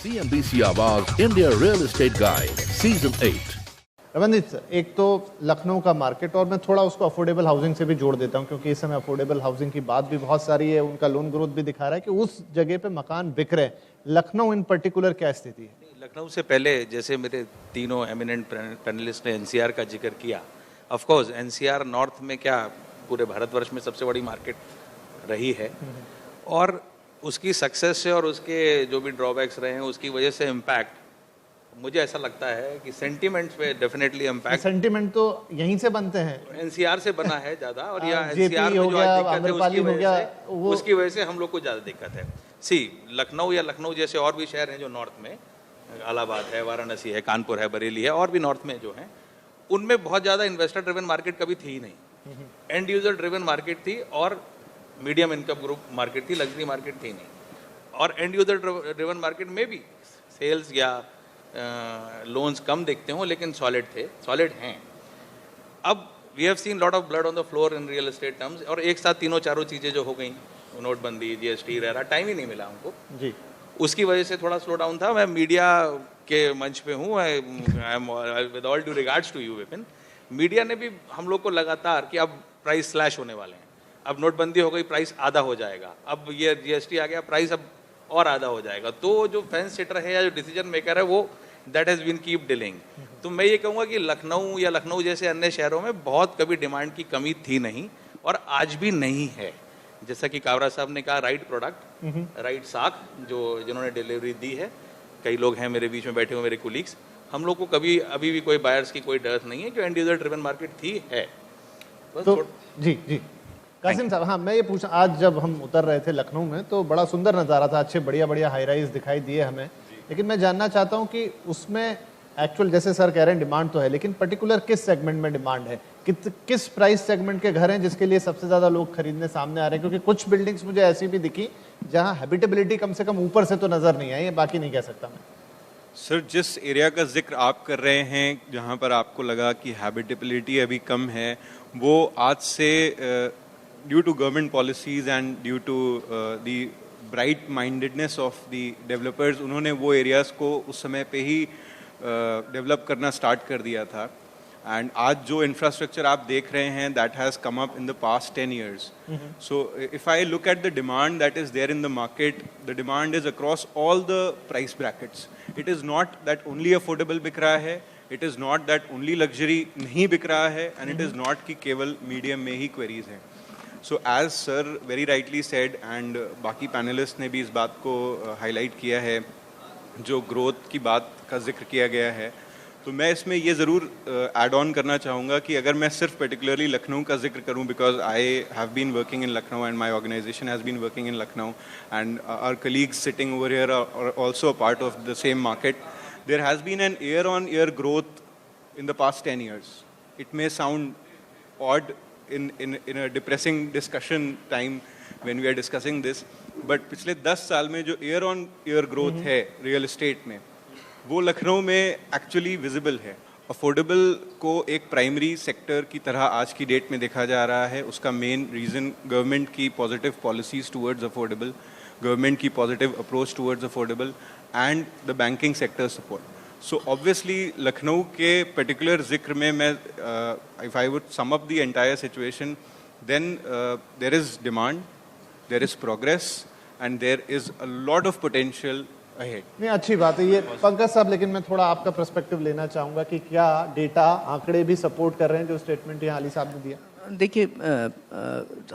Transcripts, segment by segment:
CNBC आवाज India real estate guide season 8। Ramandeep, एक तो लखनऊ का मार्केट और मैं थोड़ा उसको अफोर्डेबल हाउसिंग से भी जोड़ देता हूं क्योंकि इस समय अफोर्डेबल हाउसिंग की बात भी बहुत सारी है, उनका लोन ग्रोथ भी दिखा रहा है कि उस जगह पे मकान बिक रहे हैं। लखनऊ इन पर्टिकुलर क्या स्थिति है? लखनऊ से पहले जैसे मेरे तीनों एमिनेंट पैनलिस्ट ने एनसीआर का जिक्र किया, ऑफ कोर्स एनसीआर नॉर्थ में क्या पूरे भारतवर्ष में सबसे बड़ी मार्केट रही है और उसकी सक्सेस से और उसके जो भी ड्रॉबैक्स रहे हैं उसकी वजह से इम्पैक्ट मुझे ऐसा लगता है कि सेंटीमेंट्स पे डेफिनेटली इम्पैक्ट सेंटीमेंट तो यहीं से बनते हैं, एनसीआर से बना है ज़्यादा और या जेपी एनसीआर में हो जो गया, आज दिक्कत है आम्रपाली हो गया, वो उसकी वजह से हम लोग को ज़्यादा दिक्कत है। लखनऊ या लखनऊ जैसे और भी शहर हैं जो नॉर्थ में, इलाहाबाद है, वाराणसी है, कानपुर है, बरेली है और भी नॉर्थ में जो हैं, उनमें बहुत ज़्यादा इन्वेस्टर ड्रिवन मार्केट कभी थी ही नहीं, एंड यूजर ड्रिवन मार्केट थी और मीडियम इनकम ग्रुप मार्केट थी, लग्जरी मार्केट थी नहीं। और एंड यूजर ड्रिवन मार्केट में भी सेल्स या लोन्स कम देखते हो लेकिन सॉलिड हैं। अब we have seen lot of blood on the floor in real estate terms और एक साथ तीनों चारों चीज़ें जो हो गई, नोटबंदी, जीएसटी रह रहा, टाइम ही नहीं मिला हमको जी, उसकी वजह से थोड़ा स्लो डाउन था। मैं मीडिया के मंच पे हूँ, I am with all due regards to you Vipin, media ने भी हम लोग को लगातार कि अब प्राइस स्लैश होने वाले हैं, अब नोटबंदी हो गई प्राइस आधा हो जाएगा, अब ये जीएसटी आ गया प्राइस अब और आधा हो जाएगा। तो जो फेंस सिटर है या जो डिसीजन मेकर है वो that has been keep delaying. तो मैं ये कहूँगा कि लखनऊ या लखनऊ जैसे अन्य शहरों में बहुत कभी डिमांड की कमी थी नहीं और आज भी नहीं है। जैसा कि कावरा साहब ने कहा, राइट प्रोडक्ट, राइट साख जिन्होंने डिलीवरी दी है, कई लोग हैं मेरे बीच में बैठे हुए मेरे कोलीग्स, हम लोग को कभी अभी भी कोई बायर्स की कोई डर नहीं है कि एंड यूजर ड्रिवन मार्केट थी है। तो जी कासिम साहब, हाँ मैं ये पूछा, आज जब हम उतर रहे थे लखनऊ में तो बड़ा सुंदर नज़ारा था, अच्छे बढ़िया हाई राइज दिखाई दिए हमें, लेकिन मैं जानना चाहता हूँ कि उसमें एक्चुअल जैसे सर कह रहे हैं डिमांड तो है, लेकिन पर्टिकुलर किस सेगमेंट में डिमांड है, किस प्राइस सेगमेंट के घर हैं जिसके लिए सबसे ज़्यादा लोग खरीदने सामने आ रहे हैं? क्योंकि कुछ बिल्डिंग्स मुझे ऐसी भी दिखी जहाँ हैबिटेबिलिटी कम से कम ऊपर से तो नज़र नहीं आई, ये बाकी नहीं कह सकता मैं। सर, जिस एरिया का जिक्र आप कर रहे हैं जहाँ पर आपको लगा कि हैबिटेबिलिटी अभी कम है, वो आज से due to government policies and due to the bright mindedness of the developers, उन्होंने वो एरियाज़ को उस समय पे ही डेवलप करना स्टार्ट कर दिया था। एंड आज जो इंफ्रास्ट्रक्चर आप देख रहे हैं that has come up in the past 10 years. So if I look at the demand that is there in the market, the demand is across all the price brackets. It is not that only affordable बिक रहा है, it is not that only luxury नहीं बिक रहा है, and it is not कि केवल medium में ही क्वेरीज हैं। So as sir very rightly said and बाकी पैनलिस्ट ने भी इस बात को हाईलाइट किया है, जो ग्रोथ की बात का जिक्र किया गया है, तो मैं इसमें ये ज़रूर ऐड ऑन करना चाहूँगा कि अगर मैं सिर्फ पर्टिकुलरली लखनऊ का जिक्र करूँ, because I have been working in Lucknow and my organisation has been working in Lucknow and our colleagues sitting over here are also a part of the same market, there has been an year on year growth in the past 10 years. It may sound odd in a depressing discussion time when we are discussing this, but पिछले 10 साल में जो year on year growth है real estate में, वो लखनऊ में actually visible है। Affordable को एक प्राइमरी सेक्टर की तरह आज की डेट में देखा जा रहा है। उसका मेन रीज़न गवर्नमेंट की positive policies towards affordable, government की positive approach towards affordable and the banking sector support. So obviously Lucknow के पर्टिकुलर जिक्र में मैं if I would sum up the entire situation, then there is demand, there is progress and there is a lot of potential ahead. नहीं, अच्छी बात है ये पंकज साहब, लेकिन मैं थोड़ा आपका पर्सपेक्टिव लेना चाहूँगा कि क्या डेटा आंकड़े भी सपोर्ट कर रहे हैं जो स्टेटमेंट यहाँ अली साहब ने दिया? देखिए,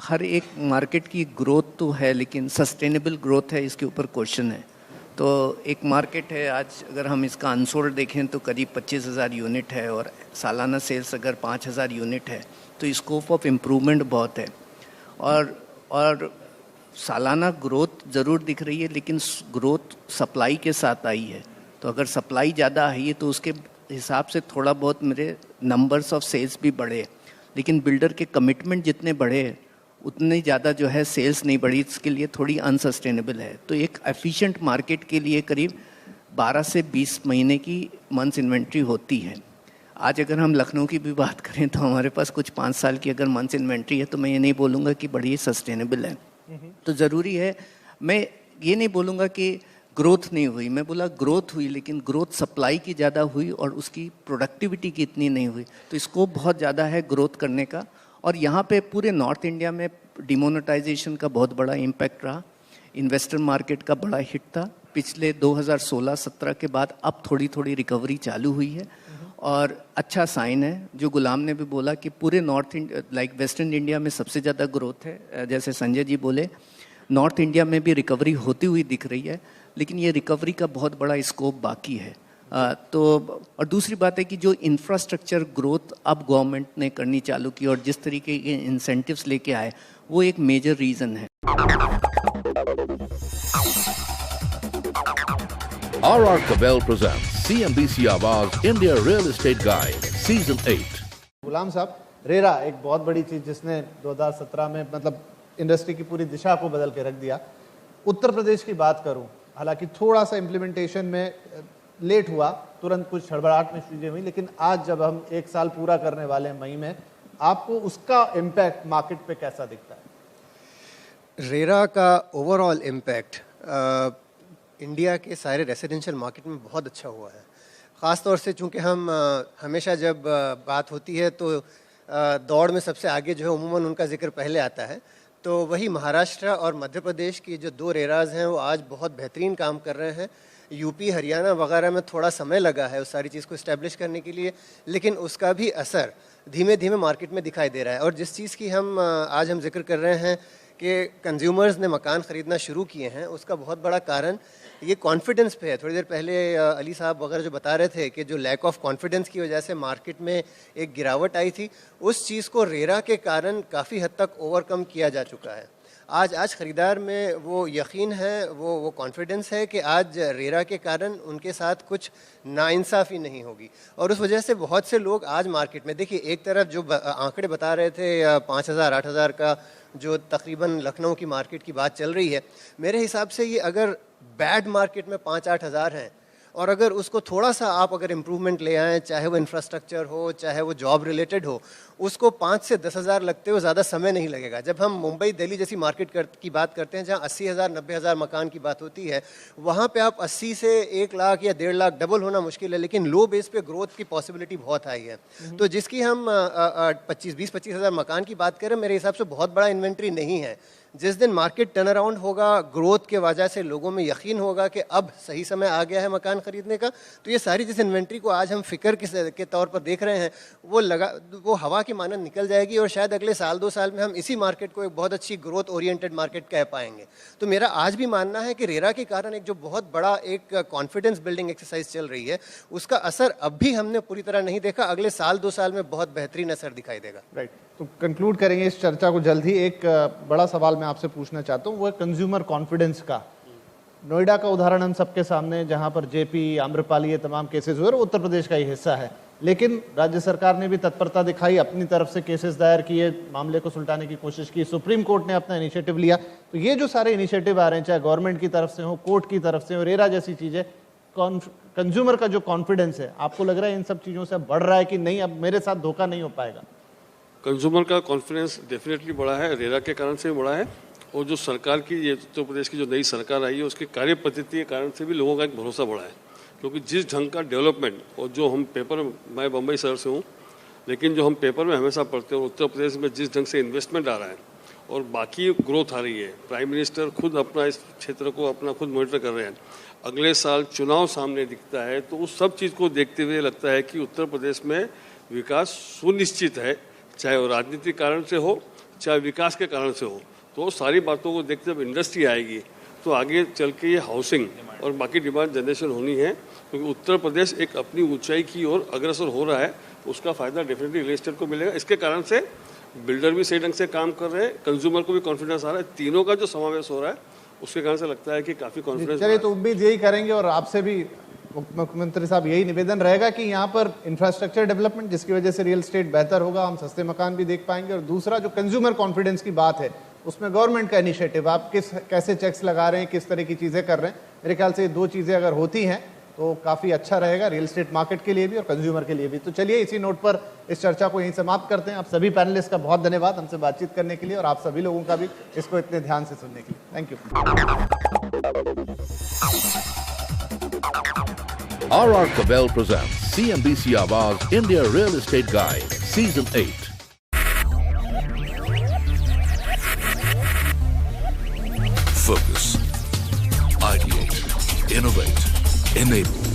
हर एक मार्केट की ग्रोथ तो है लेकिन सस्टेनेबल ग्रोथ है, इसके ऊपर क्वेश्चन है। तो एक मार्केट है आज, अगर हम इसका अनसोल्ड देखें तो करीब 25,000 यूनिट है और सालाना सेल्स अगर 5,000 यूनिट है, तो स्कोप ऑफ इम्प्रूवमेंट बहुत है और सालाना ग्रोथ ज़रूर दिख रही है, लेकिन ग्रोथ सप्लाई के साथ आई है। तो अगर सप्लाई ज़्यादा आई है तो उसके हिसाब से थोड़ा बहुत मेरे नंबर्स ऑफ सेल्स भी बढ़े, लेकिन बिल्डर के कमिटमेंट जितने बढ़े उतनी ज़्यादा जो है सेल्स नहीं बढ़ी, इसके लिए थोड़ी अनसस्टेनेबल है। तो एक एफिशिएंट मार्केट के लिए करीब 12 से 20 महीने की मंथ्स इन्वेंट्री होती है। आज अगर हम लखनऊ की भी बात करें तो हमारे पास कुछ 5 साल की अगर मंथ्स इन्वेंट्री है, तो मैं ये नहीं बोलूँगा कि बड़ी सस्टेनेबल है। तो ज़रूरी है, मैं ये नहीं बोलूँगा कि ग्रोथ नहीं हुई। मैं बोला ग्रोथ हुई, लेकिन ग्रोथ सप्लाई की ज़्यादा हुई और उसकी प्रोडक्टिविटी की इतनी नहीं हुई। तो स्कोप बहुत ज़्यादा है ग्रोथ करने का। और यहाँ पे पूरे नॉर्थ इंडिया में डिमोनेटाइजेशन का बहुत बड़ा इम्पैक्ट रहा। इन्वेस्टर मार्केट का बड़ा हिट था पिछले 2016-17 के बाद। अब थोड़ी थोड़ी रिकवरी चालू हुई है और अच्छा साइन है। जो गुलाम ने भी बोला कि पूरे north India like western India में सबसे ज़्यादा ग्रोथ है, जैसे संजय जी बोले, नॉर्थ इंडिया में भी रिकवरी होती हुई दिख रही है, लेकिन ये रिकवरी का बहुत बड़ा स्कोप बाकी है। तो और दूसरी बात है कि जो इंफ्रास्ट्रक्चर ग्रोथ अब गवर्नमेंट ने करनी चालू की और जिस तरीके के इंसेंटिव्स लेके आए, वो एक मेजर रीज़न है। R.R. Kabel presents CNBC आवाज India real estate guide season 8। गुलाम साहब, रेरा एक बहुत बड़ी चीज जिसने 2017 में मतलब इंडस्ट्री की पूरी दिशा को बदल के रख दिया। उत्तर प्रदेश की बात करूं, हालांकि थोड़ा सा इम्प्लीमेंटेशन में लेट हुआ, तुरंत कुछ हड़बड़ाहट में चीजें हुई, लेकिन आज जब हम 1 साल पूरा करने वाले हैं मई में, आपको उसका इम्पैक्ट मार्केट पे कैसा दिखता है? रेरा का ओवरऑल इम्पैक्ट इंडिया के सारे रेसिडेंशियल मार्केट में बहुत अच्छा हुआ है। ख़ास तौर से चूँकि हम हमेशा जब बात होती है तो दौड़ में सबसे आगे जो है उमूमन उनका जिक्र पहले आता है, तो वही महाराष्ट्र और मध्य प्रदेश की जो 2 रेराज हैं वो आज बहुत बेहतरीन काम कर रहे हैं। यूपी हरियाणा वगैरह में थोड़ा समय लगा है उस सारी चीज़ को इस्टेब्लिश करने के लिए, लेकिन उसका भी असर धीमे धीमे मार्केट में दिखाई दे रहा है। और जिस चीज़ की आज हम जिक्र कर रहे हैं कि कंज्यूमर्स ने मकान ख़रीदना शुरू किए हैं, उसका बहुत बड़ा कारण ये कॉन्फिडेंस पे है। थोड़ी देर पहले अली साहब वगैरह जो बता रहे थे कि जो लैक ऑफ कॉन्फिडेंस की वजह से मार्केट में एक गिरावट आई थी, उस चीज़ को रेरा के कारण काफ़ी हद तक ओवरकम किया जा चुका है। आज ख़रीदार में वो यकीन है, वो कॉन्फिडेंस है कि आज रेरा के कारण उनके साथ कुछ नाइंसाफ़ी नहीं होगी। और उस वजह से बहुत से लोग आज मार्केट में, देखिए एक तरफ जो आंकड़े बता रहे थे 5,000-8,000 का जो तकरीबन लखनऊ की मार्केट की बात चल रही है, मेरे हिसाब से ये अगर बैड मार्केट में 5-8 हज़ार हैं और अगर उसको थोड़ा सा आप अगर इम्प्रूवमेंट ले आएँ, चाहे वो इंफ्रास्ट्रक्चर हो, चाहे वो जॉब रिलेटेड हो, उसको 5 से 10 हज़ार लगते हुए ज़्यादा समय नहीं लगेगा। जब हम मुंबई दिल्ली जैसी मार्केट की बात करते हैं जहाँ 80,000 90,000 मकान की बात होती है, वहाँ पे आप 80 से 1 लाख या 1.5 लाख डबल होना मुश्किल है, लेकिन लो बेस पे ग्रोथ की पॉसिबिलिटी बहुत हाई है। तो जिसकी हम 20-25 हज़ार मकान की बात करें, मेरे हिसाब से बहुत बड़ा इन्वेंट्री नहीं है। जिस दिन मार्केट टर्न अराउंड होगा, ग्रोथ के वजह से लोगों में यकीन होगा कि अब सही समय आ गया है मकान खरीदने का, तो ये सारी जिस इन्वेंट्री को आज हम फिक्र के तौर पर देख रहे हैं, वो हवा की मानद निकल जाएगी और शायद अगले 1-2 साल में हम इसी मार्केट को एक बहुत अच्छी ग्रोथ ओरिएंटेड मार्केट कह पाएंगे। तो मेरा आज भी मानना है कि रेरा के कारण एक जो बहुत बड़ा एक कॉन्फिडेंस बिल्डिंग एक्सरसाइज चल रही है, उसका असर अब भी हमने पूरी तरह नहीं देखा। अगले 1-2 साल में बहुत बेहतरीन असर दिखाई देगा। राइट, तो कंक्लूड करेंगे इस चर्चा को जल्द ही। एक बड़ा सवाल मैं आपसे पूछना चाहता हूँ, वो है कंज्यूमर कॉन्फिडेंस का। नोएडा का उदाहरण हम सबके सामने, जहां पर जेपी, आम्रपाली, ये तमाम केसेस हुए, उत्तर प्रदेश का ही हिस्सा है, लेकिन राज्य सरकार ने भी तत्परता दिखाई, अपनी तरफ से केसेस दायर किए, मामले को सुलटाने की कोशिश की, सुप्रीम कोर्ट ने अपना इनिशिएटिव लिया। तो ये जो सारे इनिशिएटिव आ रहे हैं, चाहे गवर्नमेंट की तरफ से हो, कोर्ट की तरफ से हो, रेरा जैसी चीजें, कंज्यूमर का जो कॉन्फिडेंस है, आपको लग रहा है इन सब चीजों से बढ़ रहा है कि नहीं, अब मेरे साथ धोखा नहीं हो पाएगा? कंज्यूमर का कॉन्फिडेंस डेफिनेटली बढ़ा है, रेरा के कारण से बढ़ा है, और जो सरकार की, ये उत्तर प्रदेश की जो नई सरकार आई है, उसकी कार्य पद्धति के कारण से भी लोगों का एक भरोसा बढ़ा है। क्योंकि जिस ढंग का डेवलपमेंट, और जो हम पेपर, मैं बम्बई शहर से हूँ, लेकिन जो हम पेपर में हमेशा पढ़ते हैं, उत्तर प्रदेश में जिस ढंग से इन्वेस्टमेंट आ रहा है और बाकी ग्रोथ आ रही है, प्राइम मिनिस्टर खुद अपना इस क्षेत्र को अपना खुद मॉनिटर कर रहे हैं, अगले साल चुनाव सामने दिखता है, तो उस सब चीज़ को देखते हुए लगता है कि उत्तर प्रदेश में विकास सुनिश्चित है, चाहे वो राजनीतिक कारण से हो, चाहे विकास के कारण से हो। तो सारी बातों को देखते जब इंडस्ट्री आएगी तो आगे चल के ये हाउसिंग और बाकी डिमांड जनरेशन होनी है, क्योंकि उत्तर प्रदेश एक अपनी ऊंचाई की ओर अग्रसर हो रहा है, उसका फायदा डेफिनेटली रियल एस्टेट को मिलेगा। इसके कारण से बिल्डर भी सही ढंग से काम कर रहे हैं, कंज्यूमर को भी कॉन्फिडेंस आ रहा है, तीनों का जो समावेश हो रहा है उसके कारण से लगता है कि काफ़ी कॉन्फिडेंस। चलिए, तो उम्मीद यही करेंगे और आपसे भी मुख्यमंत्री साहब यही निवेदन रहेगा कि यहाँ पर इंफ्रास्ट्रक्चर डेवलपमेंट, जिसकी वजह से रियल एस्टेट बेहतर होगा, हम सस्ते मकान भी देख पाएंगे, और दूसरा जो कंज्यूमर कॉन्फिडेंस की बात है, उसमें गवर्नमेंट का इनिशिएटिव, आप कैसे चेक्स लगा रहे हैं, किस तरह की चीज़ें कर रहे हैं, मेरे ख्याल से ये 2 चीज़ें अगर होती हैं तो काफ़ी अच्छा रहेगा रियल एस्टेट मार्केट के लिए भी और कंज्यूमर के लिए भी। तो चलिए, इसी नोट पर इस चर्चा को यहीं समाप्त करते हैं। आप सभी पैनलिस्ट का बहुत धन्यवाद हमसे बातचीत करने के लिए, और आप सभी लोगों का भी इसको इतने ध्यान से सुनने के लिए। Thank you. R.R. Kabel presents CNBC Awaaz India Real Estate Guide, Season 8. Focus. Ideate. Innovate. Enable.